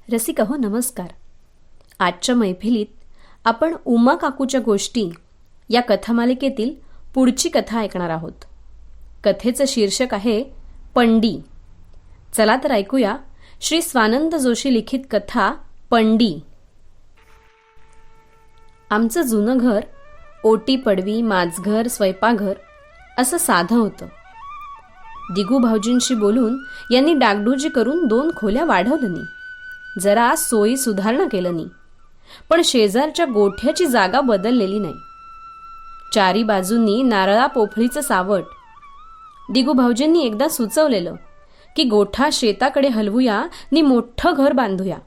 रसिका हो नमस्कार. आजच्या मैफिलीत आपण उमा काकूच्या गोष्टी या कथामालिकेतील पुढची कथा ऐकणार आहोत. कथेचं शीर्षक आहे पंडी. चला तर ऐकूया श्री स्वानंद जोशी लिखित कथा पंडी. आमचं जुनं घर ओटी पडवी, माझघर, स्वयंपाकघर असं साधं होतं. दिगू भाऊजींशी बोलून यांनी डागडुजी करून 2 खोल्या वाढवलं. जरा सोयी सुधारणा केलं. पण शेजारच्या गोठ्याची जागा बदललेली नाही. चारी बाजूंनी नारळा पोफळीचं सावट. दिगू भाऊजींनी एकदा सुचवलेलं की गोठा शेताकडे हलवूया नि मोठं घर बांधूया.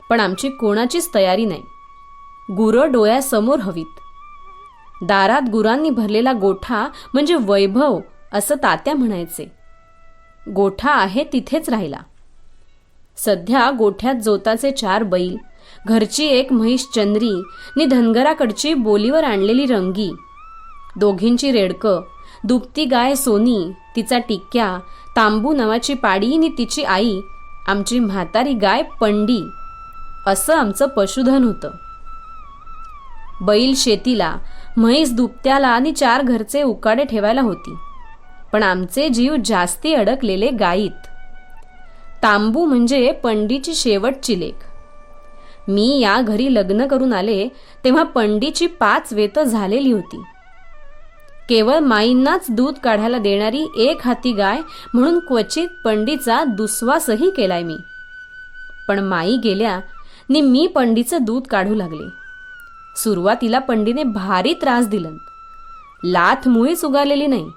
पण आमची कोणाचीच तयारी नाही. गुरं डोळ्यासमोर हवीत. दारात गुरांनी भरलेला गोठा म्हणजे वैभव असं तात्या म्हणायचे. गोठा आहे तिथेच राहिला. सध्या गोठ्यात जोताचे 4 बैल, घरची 1 म्हैस चंद्री नि धनगराकडची बोलीवर आणलेली रंगी, दोघींची रेडकं, दुभती गाय सोनी, तिचा टिक्क्या, तांबू नावाची पाडी नि तिची आई, आमची म्हातारी गाय पंडी, असं आमचं पशुधन होतं. बैल शेतीला, म्हैस दुभत्याला आणि 4 घरचे उकाडे ठेवायला होती. पण आमचे जीव जास्ती अडकलेले गायीत. तांबू म्हणजे पंडीची शेवटची लेक. मी या घरी लग्न करून आले तेव्हा पंडीची 5 वेतं झालेली होती. केवळ माईंनाच दूध काढायला देणारी 1 हाती गाय म्हणून क्वचित पंडीचा दुस्वासही केलाय मी. पण माई गेल्या नि मी पंडीचं दूध काढू लागले. सुरुवातीला पंडीने भारी त्रास दिलन. लाथ मुळीच उगालेली नाही,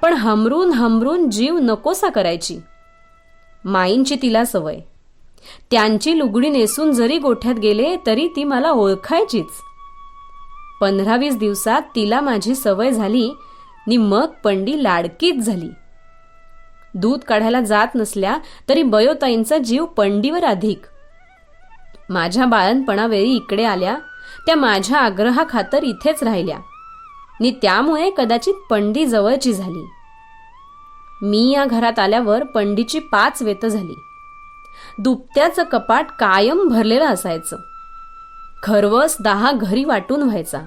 पण हमरून हमरून जीव नकोसा करायची. माईंची तिला सवय. त्यांची लुगडी नेसून जरी गोठ्यात गेले तरी ती मला ओळखायचीच. 15-20 दिवसात तिला माझी सवय झाली नि मग पंडी लाडकीच झाली. दूध काढायला जात नसल्या तरी बयोताईंचा जीव पंडीवर अधिक. माझ्या बाळणपणावेळी इकडे आल्या त्या माझ्या आग्रहाखातर इथेच राहिल्या नि त्यामुळे कदाचित पंडी जवळची झाली. मी या घरात आल्यावर पंडीची 5 वेतं झाली. दुभत्याचं कपाट कायम भरलेलं असायचं. खरवस 10 घरी वाटून व्हायचा.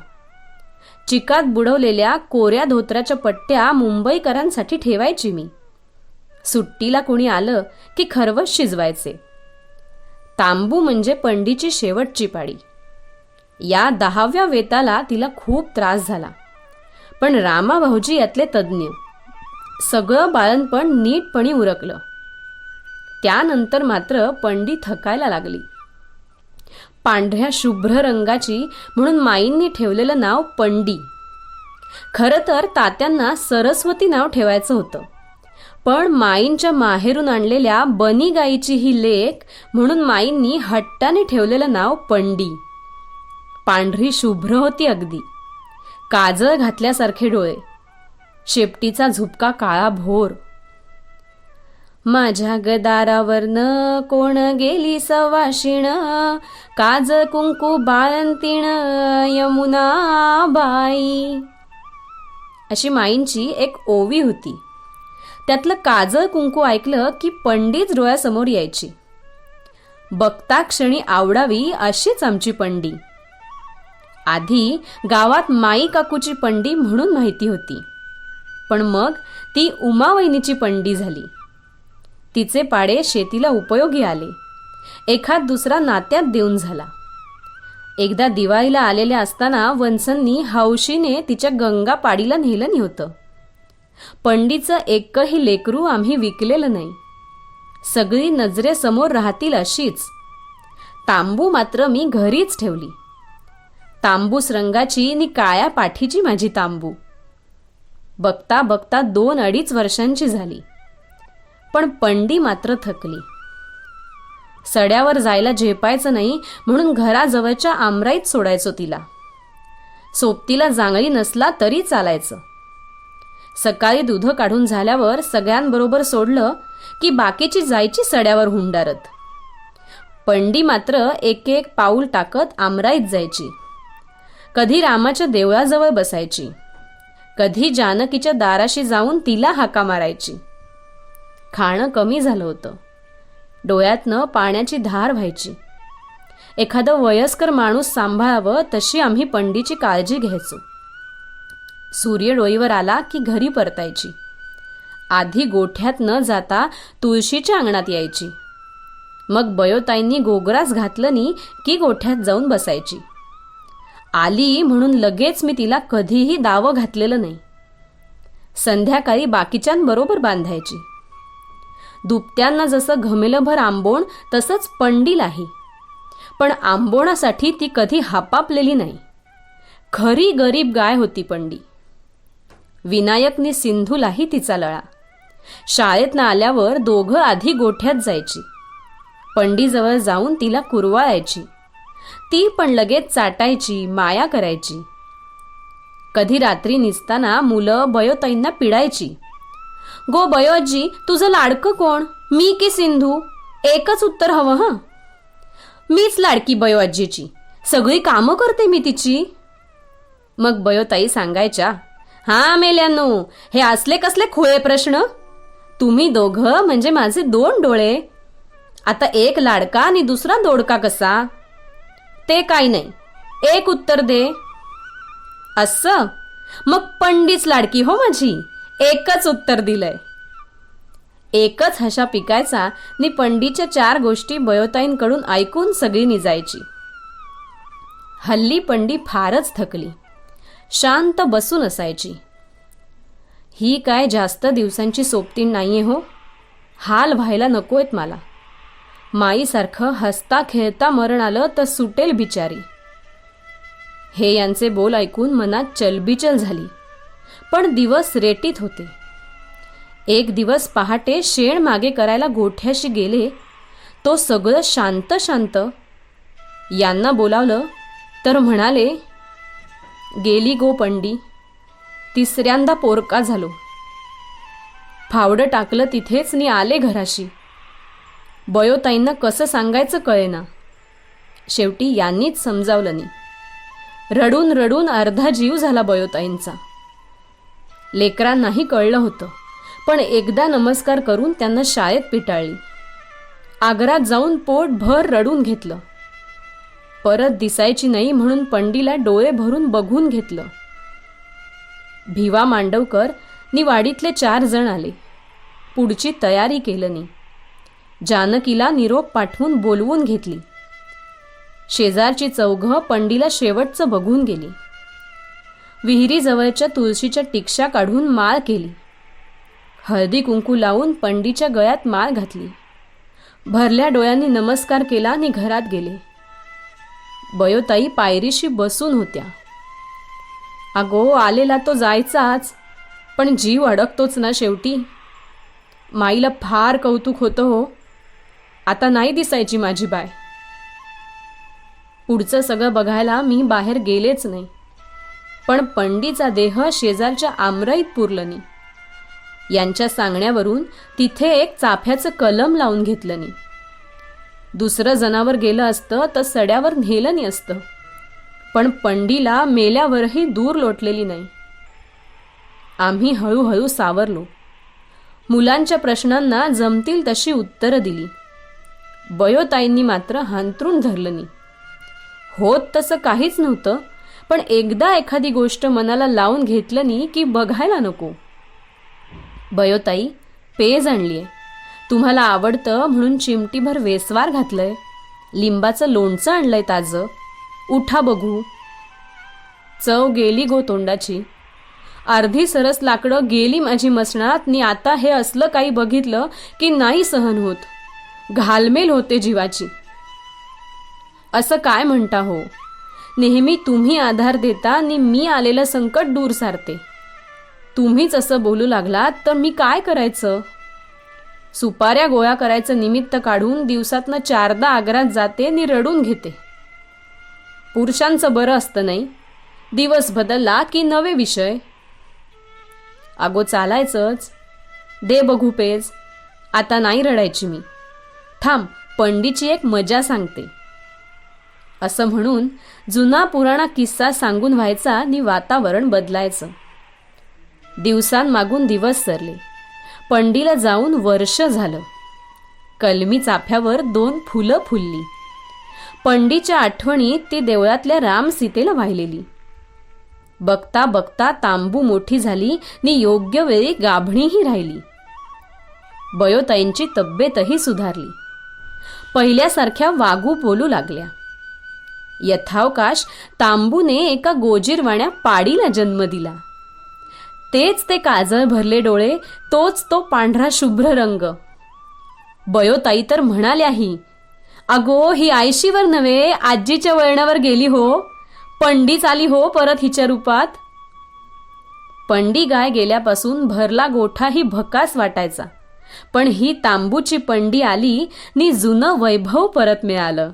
चिकात बुडवलेल्या कोऱ्या धोत्राच्या पट्ट्या मुंबईकरांसाठी ठेवायची मी. सुट्टीला कोणी आलं की खरवस शिजवायचे. तांबू म्हणजे पंडीची शेवटची पाडी. या 10व्या वेताला तिला खूप त्रास झाला. पण रामा भाऊजी यातले तज्ज्ञ. सगळं बाळणपण नीटपणी उरकलं. त्यानंतर मात्र पंडी थकायला लागली. पांढऱ्या शुभ्र रंगाची म्हणून माईंनी ठेवलेलं नाव पंडी. खरं तर तात्यांना सरस्वती नाव ठेवायचं होतं. पण माईंच्या माहेरून आणलेल्या बनी गाईची ही लेक म्हणून माईंनी हट्टाने ठेवलेलं नाव पंडी. पांढरी शुभ्र होती अगदी. काजळ घातल्यासारखे डोळे, शेपटीचा झुपका काळा भोर. माझ्या गदारावरनं कोण गेली सवाशिण, काजळ कुंकू बाळंतीण यमुना बाई, अशी माईंची एक ओवी होती. त्यातलं काजळ कुंकू ऐकलं की पंडीच डोळ्यासमोर यायची. बघता क्षणी आवडावी अशीच आमची पंडी. आधी गावात माई काकूची पंडी म्हणून माहिती होती. पण मग ती उमावहिनीची पंडी झाली. तिचे पाडे शेतीला उपयोगी आले. एखाद दुसरा नात्यात देऊन झाला. एकदा दिवाळीला आलेल्या असताना वंसननी हौशीने तिच्या गंगा पाडीला नेलं होतं. पंडीचं एकही लेकरू आम्ही विकलेलं नाही. सगळी नजरेसमोर राहतील अशीच. तांबू मात्र मी घरीच ठेवली. तांबूस रंगाची नि काळ्या पाठीची माझी तांबू. बघता बघता 2-2.5 वर्षांची झाली. पण पंडी मात्र थकली. सड्यावर जायला झेपायचं नाही म्हणून घराजवळच्या आमराईत सोडायचो तिला. सोबतीला जांगळी नसला तरी चालायचं. सकाळी दूध काढून झाल्यावर सगळ्यांबरोबर सोडलं की बाकीची जायची सड्यावर हुंडारत. पंडी मात्र 1-1 पाऊल टाकत आमराईत जायची. कधी रामाच्या देवळाजवळ बसायची, कधी जानकीच्या दाराशी जाऊन तिला हाका मारायची. खाणं कमी झालं होतं. डोळ्यातनं पाण्याची धार व्हायची. एखादं वयस्कर माणूस सांभाळावं तशी आम्ही पंडीची काळजी घ्यायचो. सूर्य डोईवर आला की घरी परतायची. आधी गोठ्यात न जाता तुळशीच्या अंगणात यायची. मग बयोताईंनी गोगरास घातलं नी की गोठ्यात जाऊन बसायची. आली म्हणून लगेच मी तिला कधीही दावं घातलेलं नाही. संध्याकाळी बाकीच्यांबरोबर बांधायची. दुपट्यांना जसं घमेलभर आंबोण तसंच पंडीलाही. पण आंबोणासाठी ती कधी हापापलेली नाही. खरी गरीब गाय होती पंडी. विनायकनी सिंधूलाही तिचा लळा. शाळेतनं आल्यावर दोघं आधी गोठ्यात जायची. पंडीजवळ जाऊन तिला कुरवाळायची. ती पण लगेच चाटायची, माया करायची. कधी रात्री निसताना मुलं बयोताईंना पिडायची. गो बयोजी, तुझं लाडकं कोण, मी की सिंधू? एकच उत्तर हवं हं. मीच लाडकी बयोआजीची, सगळी कामं करते मी तिची. मग बयोताई सांगायच्या, हा मेल्यांनो, हे असले कसले खुळे प्रश्न? तुम्ही दोघं म्हणजे माझे 2 डोळे. आता एक लाडका आणि दुसरा दोडका कसा? ते काही नाही, एक उत्तर दे. असं? मग पंडीच लाडकी हो माझी, एकच उत्तर दिलंय. एकच हशा पिकायचा नि पंडीच्या 4 गोष्टी बयोताईंकडून ऐकून सगळी निजायची. हल्ली पंडी फारच थकली. शांत बसून असायची. ही काय जास्त दिवसांची सोबतीण नाहीये हो. हाल व्हायला नकोयत मला. माईसारखं हसता खेळता मरण आलं तर सुटेल बिचारी. हे यांचे बोल ऐकून मनात चलबिचल झाली. पण दिवस रेटीत होते. एक दिवस पहाटे शेण मागे करायला गोठ्याशी गेले. तो सगळं शांत शांत. यांना बोलावलं तर म्हणाले, गेली गो पंडी, 3ऱ्यांदा पोरका झालो. फावडं टाकलं तिथेच नि आले घराशी. बयोताईंना कसं सांगायचं कळेना. शेवटी यांनीच समजावलं नाही. रडून रडून अर्धा जीव झाला बयोताईंचा. लेकरांनाही कळलं होतं, पण एकदा नमस्कार करून त्यांना शाळेत पिटाळली. आग्रात जाऊन पोटभर रडून घेतलं. परत दिसायची नाही म्हणून पंडीला डोळे भरून बघून घेतलं. भिवा मांडवकर नि वाडीतले 4 जण आले. पुढची तयारी केलं नी. जानकीला निरोप पाठवून बोलवून घेतली. शेजारची चौघं पंडीला शेवटचं बघून गेली. विहिरीजवळच्या तुळशीच्या टिक्षा काढून माळ केली. हळदी कुंकू लावून पंडीच्या गळ्यात माळ घातली. भरल्या डोळ्यांनी नमस्कार केला आणि घरात गेले. बयोताई पायरीशी बसून होत्या. अगो, आलेला तो जायचाच, पण जीव अडकतोच ना शेवटी. माईला फार कौतुक होतं हो. आता नाही दिसायची माझी बाय. पुढचं सगळं बघायला मी बाहेर गेलेच नाही. पण पंडीचा देह शेजारच्या आमराईत पुरलं नाही. यांच्या सांगण्यावरून तिथे एक चाफ्याचं कलम लावून घेतलं नाही. दुसरं जनावर गेलं असतं तर सड्यावर नेलं नाही असतं. पण पंडीला मेल्यावरही दूर लोटलेली नाही. आम्ही हळूहळू सावरलो. मुलांच्या प्रश्नांना जमतील तशी उत्तरं दिली. बयोताईंनी मात्र हांतरून धरलं नाही. होत तसं काहीच नव्हतं, पण एकदा एखादी गोष्ट मनाला लावून घेतलं नाही की बघायला नको. बयोताई, पेज आणलीये. तुम्हाला आवडतं म्हणून चिमटीभर वेसवार घातलंय. लिंबाचं लोणचं आणलंय ताजं. उठा बघू. चव गेली गो तोंडाची. अर्धी सरस लाकडं गेली माझी मसणात नि आता हे असलं काही बघितलं की नाही सहन होत. घालमेल होते जीवाची. असं काय म्हणता हो? नेहमी तुम्ही आधार देता आणि मी आलेलं संकट दूर सारते. तुम्हीच असं बोलू लागलात तर मी काय करायचं? सुपाऱ्या गोळा करायचं निमित्त काढून दिवसातनं 4दा आग्रात जाते आणि रडून घेते. पुरुषांचं बरं असतं नाही. दिवस बदलला की नवे विषय. अगो, चालायचंच. दे बघू पेज. आता नाही रडायची मी. थांब, पंडीची एक मजा सांगते. असं म्हणून जुना पुराणा किस्सा सांगून व्हायचा आणि वातावरण बदलायचं. दिवसांमागून दिवस सरले. पंडीला जाऊन वर्ष झालं. कलमी चाफ्यावर 2 फुलं फुलली. पंडीच्या आठवणीत ती देवळातल्या राम सीतेला वाहिलेली. बघता बघता तांबू मोठी झाली नि योग्य वेळी गाभणीही राहिली. बयोताईंची तब्येतही सुधारली. पहिल्यासारख्या वागू बोलू लागल्या. यथावकाश तांबूने एका गोजीरवाण्या पाडीला जन्म दिला. तेच ते काजळ भरले डोळे, तोच तो पांढरा शुभ्र रंग. बयोताई तर म्हणाल्याही, अगो ही आयशीवर नव्हे, आजीच्या वळणावर गेली हो. पंडीच आली हो परत हिच्या रूपात. पंडी गाय गेल्यापासून भरला गोठाही भकास वाटायचा, पण ही तांबूची पंडी आली नि जुनं वैभव परत मिळालं.